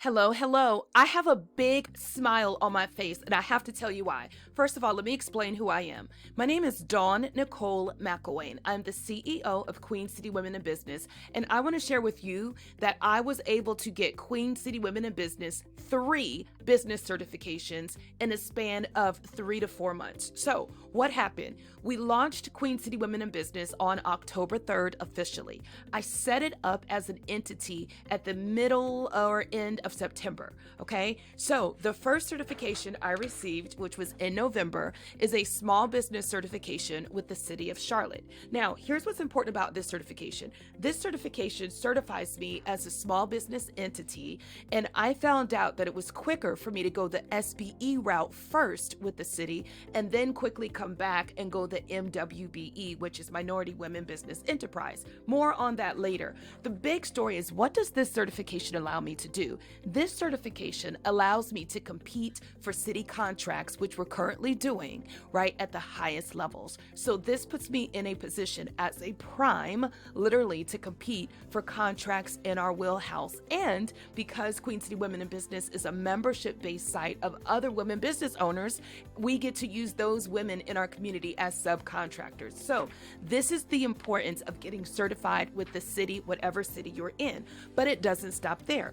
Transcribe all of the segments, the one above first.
Hello, hello. I have a big smile on my face, and I have to tell you why. First of all, let me explain who I am. My name is Dawn Nicole McElwain. I'm the CEO of Queen City Women in Business, and I want to share with you that I was able to get Queen City Women in Business 3 business certifications in a span of 3 to 4 months. So, what happened? We launched Queen City Women in Business on October 3rd officially. I set it up as an entity at the middle or end of September. Okay. So the first certification I received, which was in November, is a small business certification with the city of Charlotte. Now, here's what's important about this certification. This certification certifies me as a small business entity, and I found out that it was quicker for me to go the SBE route first with the city and then quickly come back and go the MWBE, which is Minority Women Business Enterprise. More on that later. The big story is, what does this certification allow me to do? This certification allows me to compete for city contracts, which we're currently doing, right, at the highest levels. So this puts me in a position as a prime, literally, to compete for contracts in our wheelhouse. And because Queen City Women in Business is a membership-based site of other women business owners, we get to use those women in our community as subcontractors. So this is the importance of getting certified with the city, whatever city you're in. But it doesn't stop there.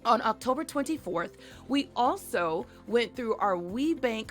On October 24th, we also went through our WeBank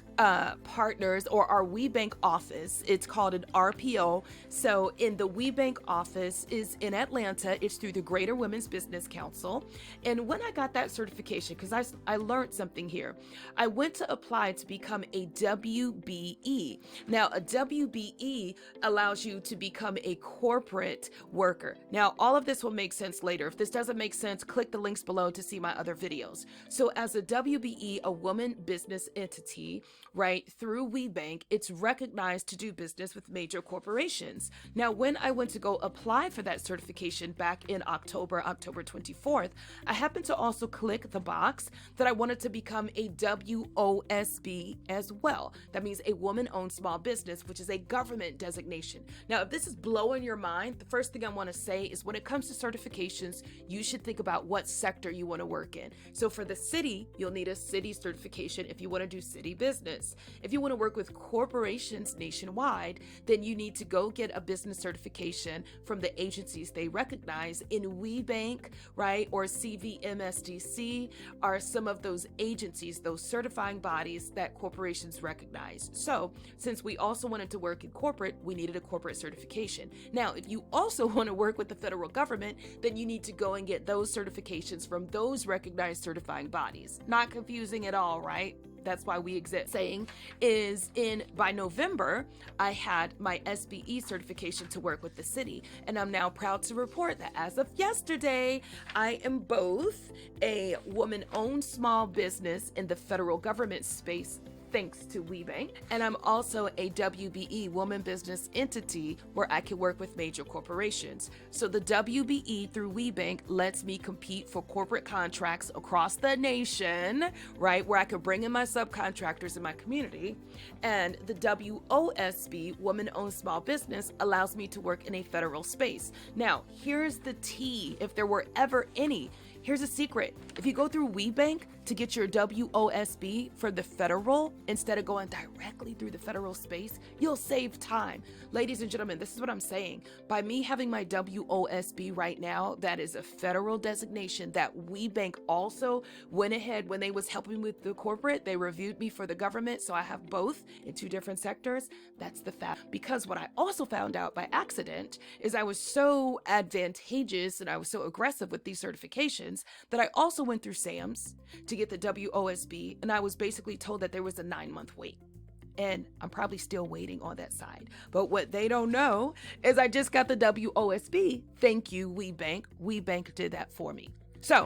Partners, or our WeBank office. It's called an RPO. So in the WeBank office is in Atlanta. It's through the Greater Women's Business Council. And when I got that certification, because I learned something here, I went to apply to become a WBE. Now, a WBE allows you to become a corporate worker. Now, all of this will make sense later. If this doesn't make sense, click the links below to see my other videos. So as a WBE, a woman business entity, right, through WeBank, it's recognized to do business with major corporations. Now, when I went to go apply for that certification back in October 24th, I happened to also click the box that I wanted to become a WOSB as well. That means a woman-owned small business, which is a government designation. Now, if this is blowing your mind, the first thing I want to say is, when it comes to certifications, you should think about what sector you want to work in. So for the city, you'll need a city certification if you want to do city business. If you want to work with corporations nationwide, then you need to go get a business certification from the agencies they recognize. In WeBank, right, or CVMSDC are some of those agencies, those certifying bodies that corporations recognize. So since we also wanted to work in corporate, we needed a corporate certification. Now, if you also want to work with the federal government, then you need to go and get those certifications from those recognized certifying bodies. Not confusing at all, right? That's why we exist. Saying is, by November, I had my SBE certification to work with the city. And I'm now proud to report that as of yesterday, I am both a woman-owned small business in the federal government space, thanks to WeBank, and I'm also a WBE, woman business entity, where I can work with major corporations. So the WBE through WeBank lets me compete for corporate contracts across the nation, right, where I could bring in my subcontractors in my community. And the WOSB, woman-owned small business, allows me to work in a federal space. Now, here's the tea, if there were ever any. Here's a secret. If you go through WeBank to get your WOSB for the federal, instead of going directly through the federal space, you'll save time. Ladies and gentlemen, this is what I'm saying. By me having my WOSB right now, that is a federal designation that WeBank also went ahead when they was helping with the corporate. They reviewed me for the government, so I have both in 2 different sectors. That's the fact. Because what I also found out by accident is I was so advantageous and I was so aggressive with these certifications that I also went through SAMS to get the WOSB, and I was basically told that there was a 9-month wait. And I'm probably still waiting on that side. But what they don't know is I just got the WOSB. Thank you, WeBank. WeBank did that for me. So,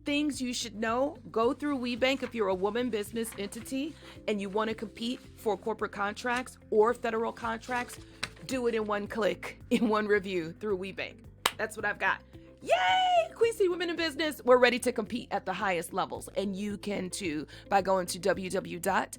things you should know: go through WeBank if you're a woman business entity and you want to compete for corporate contracts or federal contracts. Do it in one click, in one review through WeBank. That's what I've got. Yay! Queen City Women in Business. We're ready to compete at the highest levels. And you can too by going to www.qcwib.com.